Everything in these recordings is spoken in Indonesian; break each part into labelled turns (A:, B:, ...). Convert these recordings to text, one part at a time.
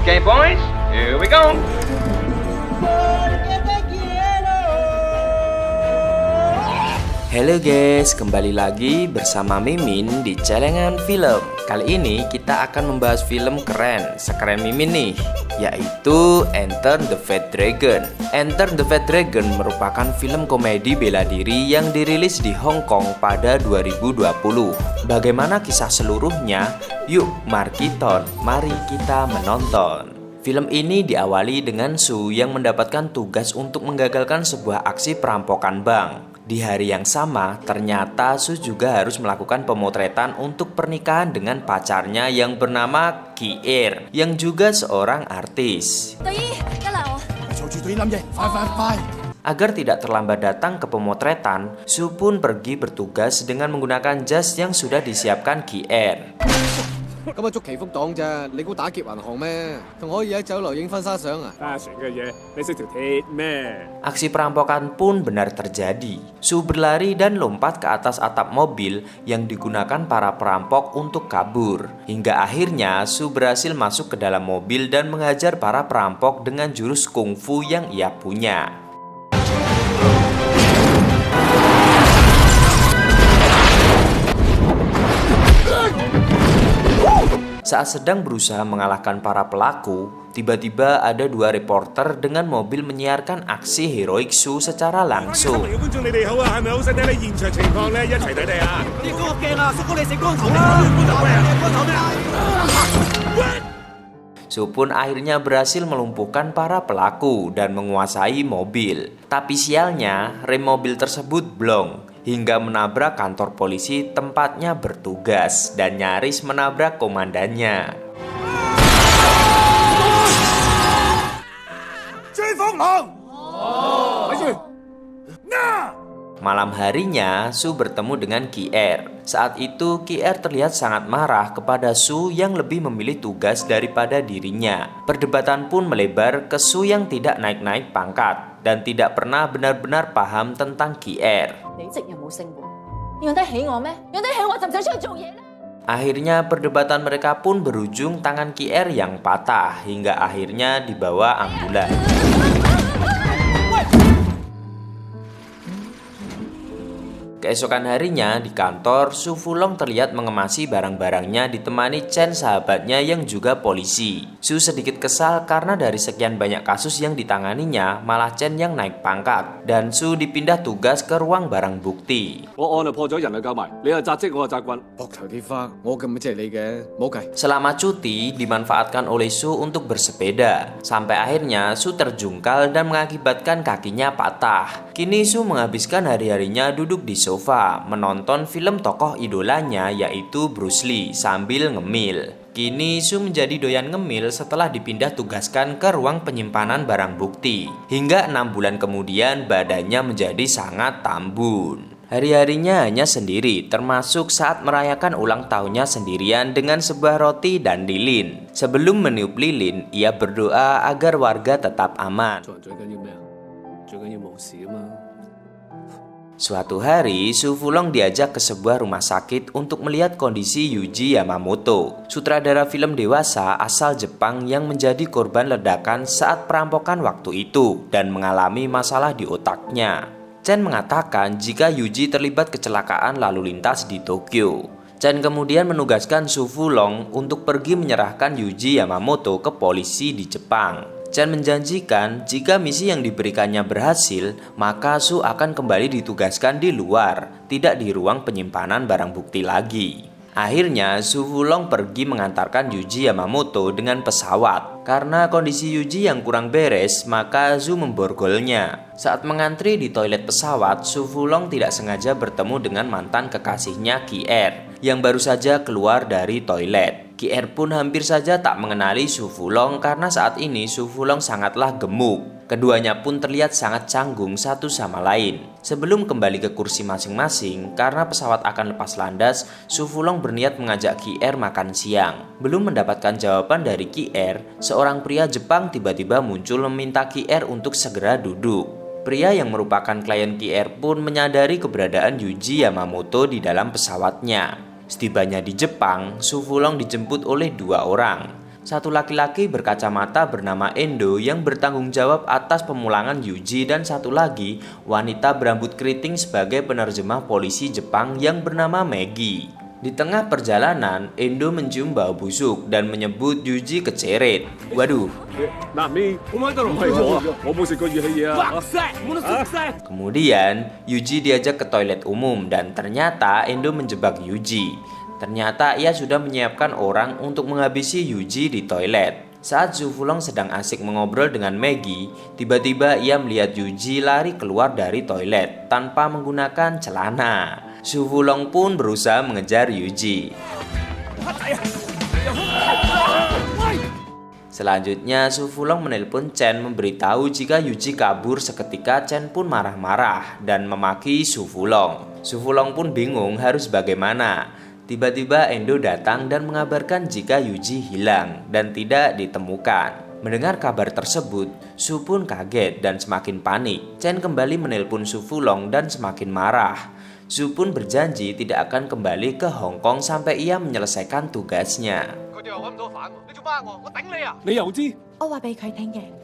A: Okay, boys, here we go.
B: Halo guys, kembali lagi bersama Mimin di Celengan Film. Kali ini kita akan membahas film keren, sekeren Mimin nih, yaitu Enter the Fat Dragon. Enter the Fat Dragon merupakan film komedi bela diri yang dirilis di Hong Kong pada 2020. Bagaimana kisah seluruhnya? Yuk, mari kita menonton. Film ini diawali dengan Su yang mendapatkan tugas untuk menggagalkan sebuah aksi perampokan bank. Di hari yang sama, ternyata Su juga harus melakukan pemotretan untuk pernikahan dengan pacarnya yang bernama Kier, yang juga seorang artis. Agar tidak terlambat datang ke pemotretan, Su pun pergi bertugas dengan menggunakan jas yang sudah disiapkan Kier.
C: 咁啊捉棋福黨咋？你估打劫銀行咩？仲可以喺酒樓影婚紗相啊？
D: 搭船嘅嘢，你識條鐵咩？
B: Aksi perampokan pun benar terjadi. Su berlari dan lompat ke atas atap mobil yang digunakan para perampok untuk kabur. Hingga akhirnya Su berhasil masuk ke dalam mobil dan menghajar para perampok dengan jurus kungfu yang ia punya. Saat sedang berusaha mengalahkan para pelaku, tiba-tiba ada dua reporter dengan mobil menyiarkan aksi heroik Su secara langsung. Su pun akhirnya berhasil melumpuhkan para pelaku dan menguasai mobil. Tapi sialnya, rem mobil tersebut blong hingga menabrak kantor polisi tempatnya bertugas dan nyaris menabrak komandannya. Malam harinya, Su bertemu dengan Kier. Saat itu, Kier terlihat sangat marah kepada Su yang lebih memilih tugas daripada dirinya. Perdebatan pun melebar ke Su yang tidak naik-naik pangkat dan tidak pernah benar-benar paham tentang Kier. Akhirnya perdebatan mereka pun berujung tangan Kier yang patah hingga akhirnya dibawa ambulan. Keesokan harinya di kantor, Su Fulong terlihat mengemasi barang-barangnya ditemani Chen sahabatnya yang juga polisi. Su sedikit kesal karena dari sekian banyak kasus yang ditanganinya, malah Chen yang naik pangkat dan Su dipindah tugas ke ruang barang bukti. Selama cuti dimanfaatkan oleh Su untuk bersepeda, sampai akhirnya Su terjungkal dan mengakibatkan kakinya patah. Kini Su menghabiskan hari-harinya duduk di sofa menonton film tokoh idolanya yaitu Bruce Lee sambil ngemil. Kini Su menjadi doyan ngemil setelah dipindah tugaskan ke ruang penyimpanan barang bukti. Hingga 6 bulan kemudian badannya menjadi sangat tambun. Hari-harinya hanya sendiri, termasuk saat merayakan ulang tahunnya sendirian dengan sebuah roti dan lilin. Sebelum meniup lilin, ia berdoa agar warga tetap aman. Suatu hari, Su Fulong diajak ke sebuah rumah sakit untuk melihat kondisi Yuji Yamamoto, sutradara film dewasa asal Jepang yang menjadi korban ledakan saat perampokan waktu itu dan mengalami masalah di otaknya. Chen mengatakan jika Yuji terlibat kecelakaan lalu lintas di Tokyo. Chen kemudian menugaskan Su Fulong untuk pergi menyerahkan Yuji Yamamoto ke polisi di Jepang. Chen menjanjikan jika misi yang diberikannya berhasil, maka Su akan kembali ditugaskan di luar, tidak di ruang penyimpanan barang bukti lagi. Akhirnya, Su Fulong pergi mengantarkan Yuji Yamamoto dengan pesawat. Karena kondisi Yuji yang kurang beres, maka Su memborgolnya. Saat mengantri di toilet pesawat, Su Fulong tidak sengaja bertemu dengan mantan kekasihnya Kier, yang baru saja keluar dari toilet. Kier pun hampir saja tak mengenali Su Fulong karena saat ini Su Fulong sangatlah gemuk. Keduanya pun terlihat sangat canggung satu sama lain. Sebelum kembali ke kursi masing-masing, karena pesawat akan lepas landas, Su Fulong berniat mengajak Kier makan siang. Belum mendapatkan jawaban dari Kier, seorang pria Jepang tiba-tiba muncul meminta Kier untuk segera duduk. Pria yang merupakan klien Kier pun menyadari keberadaan Yuji Yamamoto di dalam pesawatnya. Setibanya di Jepang, Su Fulong dijemput oleh 2 orang. Satu laki-laki berkacamata bernama Endo yang bertanggung jawab atas pemulangan Yuji dan satu lagi wanita berambut keriting sebagai penerjemah polisi Jepang yang bernama Maggie. Di tengah perjalanan, Endo mencium bau busuk dan menyebut Yuji keceret. Waduh.
D: 嗱你唔係我啊，我冇食過熱氣嘢啊。
B: Kemudian, Yuji diajak ke toilet umum dan ternyata Endo menjebak Yuji. Ternyata ia sudah menyiapkan orang untuk menghabisi Yuji di toilet. Saat Su Fulong sedang asik mengobrol dengan Maggie, tiba-tiba ia melihat Yuji lari keluar dari toilet tanpa menggunakan celana. Su Fulong pun berusaha mengejar Yuji. Selanjutnya, Su Fulong menelpon Chen memberitahu jika Yuji kabur. Seketika Chen pun marah-marah dan memaki Su Fulong. Su Fulong pun bingung harus bagaimana. Tiba-tiba Endo datang dan mengabarkan jika Yuji hilang dan tidak ditemukan. Mendengar kabar tersebut, Su pun kaget dan semakin panik. Chen kembali menelpon Su Fulong dan semakin marah. Su pun berjanji tidak akan kembali ke Hong Kong sampai ia menyelesaikan tugasnya.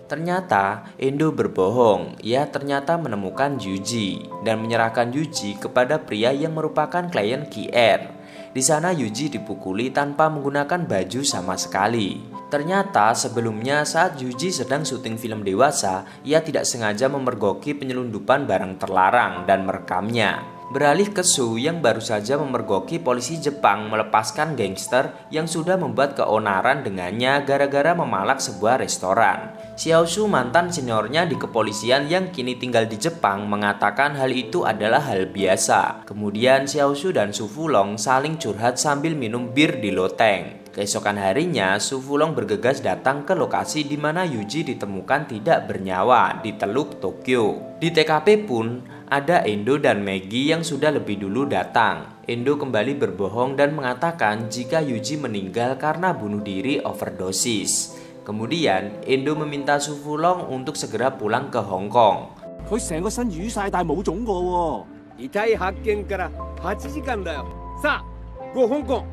B: Ternyata Endo berbohong. Ia ternyata menemukan Yuji dan menyerahkan Yuji kepada pria yang merupakan klien QR. Di sana Yuji dipukuli tanpa menggunakan baju sama sekali. Ternyata sebelumnya saat Yuji sedang syuting film dewasa, ia tidak sengaja memergoki penyelundupan barang terlarang dan merekamnya. Beralih ke Su yang baru saja memergoki polisi Jepang melepaskan gangster yang sudah membuat keonaran dengannya gara-gara memalak sebuah restoran. Xiao Su, mantan seniornya di kepolisian yang kini tinggal di Jepang, mengatakan hal itu adalah hal biasa. Kemudian Xiao Su dan Su Fulong saling curhat sambil minum bir di loteng. Keesokan harinya, Su Fulong bergegas datang ke lokasi di mana Yuji ditemukan tidak bernyawa di Teluk Tokyo. Di TKP pun ada Endo dan Maggie yang sudah lebih dulu datang. Endo kembali berbohong dan mengatakan jika Yuji meninggal karena bunuh diri overdosis. Kemudian Endo meminta Su Fulong untuk segera pulang ke Hong Kong.
E: 佢成個身瘀晒，但係冇腫過喎。
D: 遺體発見から8時間だよ。さあ、go Hong Kong。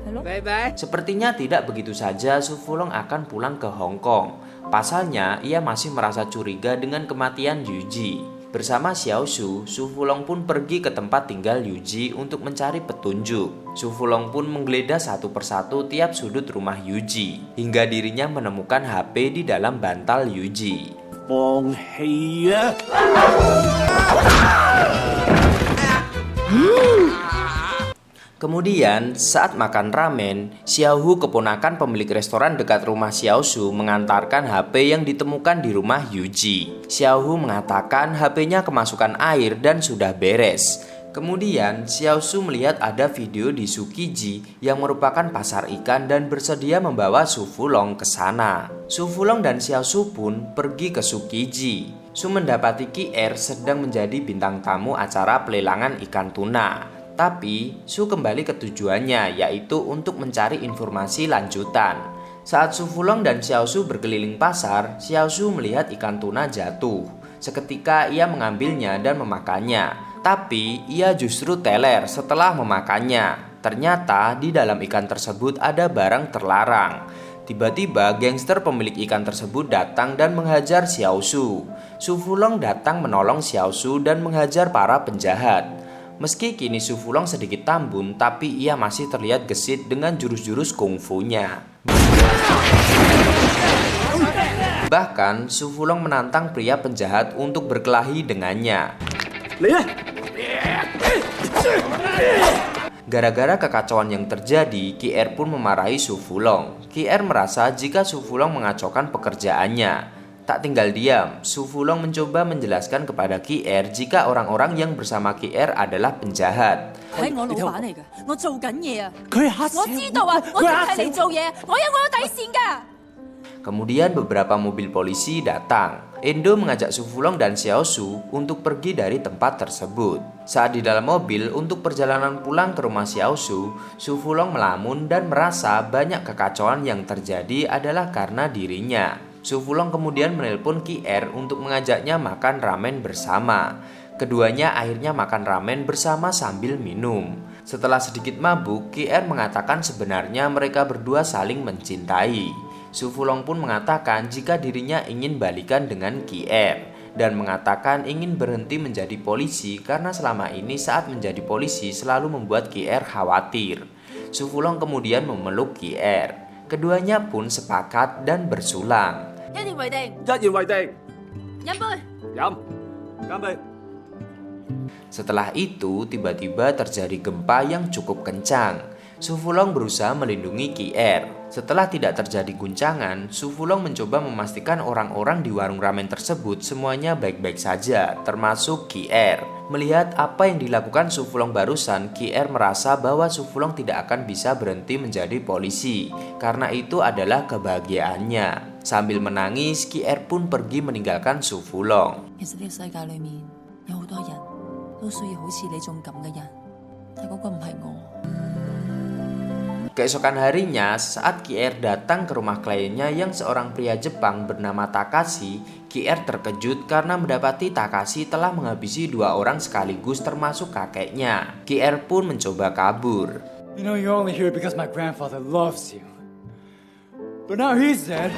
D: Bye bye.
B: Sepertinya tidak begitu saja Su Fulong akan pulang ke Hong Kong. Pasalnya, ia masih merasa curiga dengan kematian Yuji. Bersama Xiao Su, Su Fulong pun pergi ke tempat tinggal Yuji untuk mencari petunjuk. Su Fulong pun menggeledah satu persatu tiap sudut rumah Yuji, hingga dirinya menemukan HP di dalam bantal Yuji.
E: 放棄啊！
B: Kemudian, saat makan ramen, Xiao Hu, keponakan pemilik restoran dekat rumah Xiao Su, mengantarkan HP yang ditemukan di rumah Yuji. Xiao Hu mengatakan HP-nya kemasukan air dan sudah beres. Kemudian, Xiao Su melihat ada video di Tsukiji yang merupakan pasar ikan dan bersedia membawa Su Fulong ke sana. Su Fulong dan Xiao Su pun pergi ke Tsukiji. Su mendapati QR sedang menjadi bintang tamu acara pelelangan ikan tuna. Tapi Su kembali ke tujuannya, yaitu untuk mencari informasi lanjutan. Saat Su Fulong dan Xiao Su berkeliling pasar, Xiao Su melihat ikan tuna jatuh. Seketika ia mengambilnya dan memakannya. Tapi ia justru teler setelah memakannya. Ternyata di dalam ikan tersebut ada barang terlarang. Tiba-tiba gangster pemilik ikan tersebut datang dan menghajar Xiao Su. Su Fulong datang menolong Xiao Su dan menghajar para penjahat. Meski kini Su Fulong sedikit tambun, tapi ia masih terlihat gesit dengan jurus-jurus kungfunya. Bahkan Su Fulong menantang pria penjahat untuk berkelahi dengannya. Gara-gara kekacauan yang terjadi, QR pun memarahi Su Fulong. QR merasa jika Su Fulong mengacaukan pekerjaannya. Tak tinggal diam, Su Fulong mencoba menjelaskan kepada QR jika orang-orang yang bersama QR adalah penjahat. Kemudian beberapa mobil polisi datang. Endo mengajak Su Fulong dan Xiao Su untuk pergi dari tempat tersebut. Saat di dalam mobil untuk perjalanan pulang ke rumah Xiao Su, Su Fulong melamun dan merasa banyak kekacauan yang terjadi adalah karena dirinya. Su Fulong kemudian menelpon QR untuk mengajaknya makan ramen bersama. Keduanya akhirnya makan ramen bersama sambil minum. Setelah sedikit mabuk, Ki-er mengatakan sebenarnya mereka berdua saling mencintai. Su Fulong pun mengatakan jika dirinya ingin balikan dengan Ki-er dan mengatakan ingin berhenti menjadi polisi karena selama ini saat menjadi polisi selalu membuat Ki-er khawatir. Su Fulong kemudian memeluk Ki-er. Keduanya pun sepakat dan bersulang.
D: 一言為定，
F: 飲杯。
D: 飲，乾杯。
B: Setelah itu, tiba-tiba terjadi gempa yang cukup kencang. Su Fulong berusaha melindungi Ki-er. Setelah tidak terjadi guncangan, Su Fulong mencoba memastikan orang-orang di warung ramen tersebut semuanya baik-baik saja, termasuk Ki-er. Melihat apa yang dilakukan Su Fulong barusan, Ki-er merasa bahwa Su Fulong tidak akan bisa berhenti menjadi polisi, karena itu adalah kebahagiaannya. Sambil menangis, Ki-er pun pergi meninggalkan Su Fulong.
F: 其實呢個世界裏面有好多人都需要好似你種咁嘅人，但嗰個唔係我。
B: Keesokan harinya, saat Ki-er datang ke rumah kliennya yang seorang pria Jepang bernama Takashi, Ki-er terkejut karena mendapati Takashi telah menghabisi 2 orang sekaligus termasuk kakeknya. Ki-er pun mencoba kabur.
G: You know you're only here because my grandfather loves you. But now he's dead.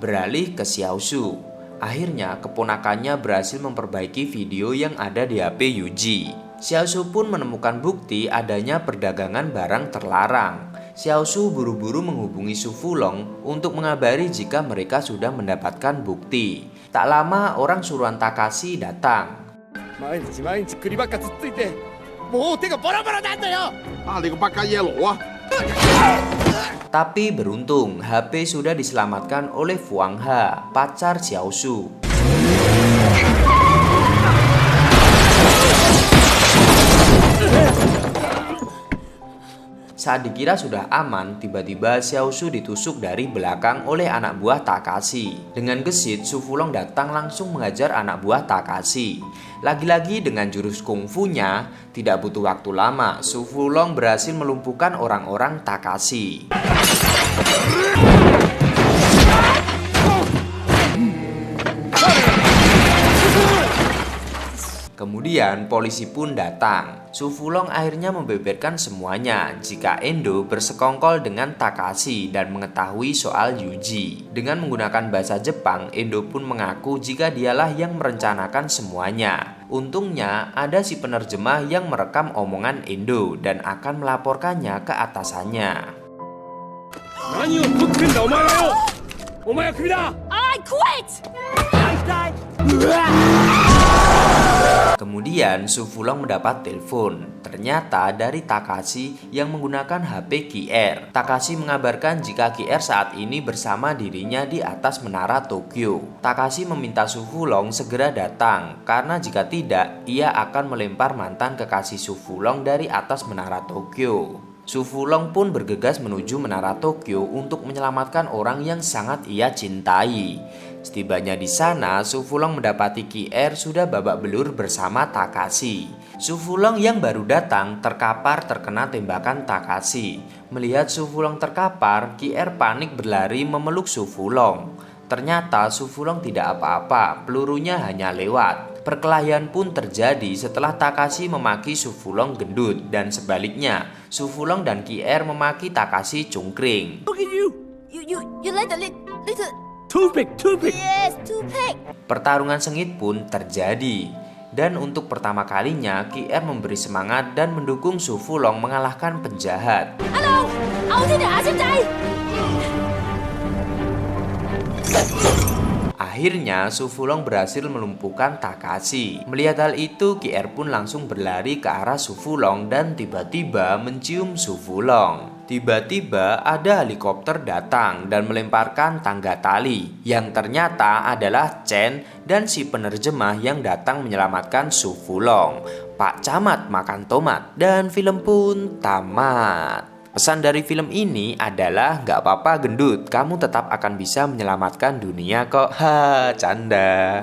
B: Beralih ke Xiaoshu. Akhirnya keponakannya berhasil memperbaiki video yang ada di HP Yuji. Xiaoshu pun menemukan bukti adanya perdagangan barang terlarang. Xiaoshu buru-buru menghubungi Su Fulong untuk mengabari jika mereka sudah mendapatkan bukti. Tak lama orang suruhan Takashi datang.
D: 毎日毎日栗ばっかつっついて、もう手がバラバラなんだよ。
H: 啊，你個北街耶佬啊！
B: Tapi beruntung, HP sudah diselamatkan oleh Fuang Ha, pacar Xiaoshu. Saat dikira sudah aman, tiba-tiba Xiaoshu ditusuk dari belakang oleh anak buah Takashi. Dengan gesit, Su Fulong datang langsung mengajar anak buah Takashi. Lagi-lagi dengan jurus kungfunya, tidak butuh waktu lama, Su Fulong berhasil melumpuhkan orang-orang Takashi. Kemudian polisi pun datang. Su Fulong akhirnya membeberkan semuanya jika Endo bersekongkol dengan Takashi dan mengetahui soal Yuji. Dengan menggunakan bahasa Jepang, Endo pun mengaku jika dialah yang merencanakan semuanya. Untungnya ada si penerjemah yang merekam omongan Endo dan akan melaporkannya ke atasannya.
D: 何を食ってんだお前はよ。お前はクビだ。
F: I quit.
B: Kemudian Su Fulong mendapat telepon. Ternyata dari Takashi yang menggunakan HP Ki-er. Takashi mengabarkan jika Ki-er saat ini bersama dirinya di atas menara Tokyo. Takashi meminta Su Fulong segera datang karena jika tidak, ia akan melempar mantan kekasih Su Fulong dari atas menara Tokyo. Su Fulong pun bergegas menuju menara Tokyo untuk menyelamatkan orang yang sangat ia cintai. Setibanya di sana, Su Fulong mendapati Ki-er sudah babak belur bersama Takashi. Su Fulong yang baru datang terkapar terkena tembakan Takashi. Melihat Su Fulong terkapar, Ki-er panik berlari memeluk Su Fulong. Ternyata Su Fulong tidak apa-apa, pelurunya hanya lewat. Perkelahian pun terjadi setelah Takashi memaki Su Fulong gendut dan sebaliknya, Su Fulong dan Ki-er memaki Takashi cungkring.
D: Look at you.
F: You like the little.
D: Too big, too big.
F: Yes, too big.
B: Pertarungan sengit pun terjadi. Dan untuk pertama kalinya, Ki-er memberi semangat dan mendukung Su Fulong mengalahkan penjahat.
F: Hello，我知道阿星仔。
B: Akhirnya Su Fulong berhasil melumpuhkan Takashi. Melihat hal itu, Ki-er pun langsung berlari ke arah Su Fulong dan tiba-tiba mencium Su Fulong. Tiba-tiba ada helikopter datang dan melemparkan tangga tali yang ternyata adalah Chen dan si penerjemah yang datang menyelamatkan Su Fulong. Pak Camat makan tomat dan film pun tamat. Pesan dari film ini adalah gak apa-apa gendut, kamu tetap akan bisa menyelamatkan dunia kok. Ha, canda.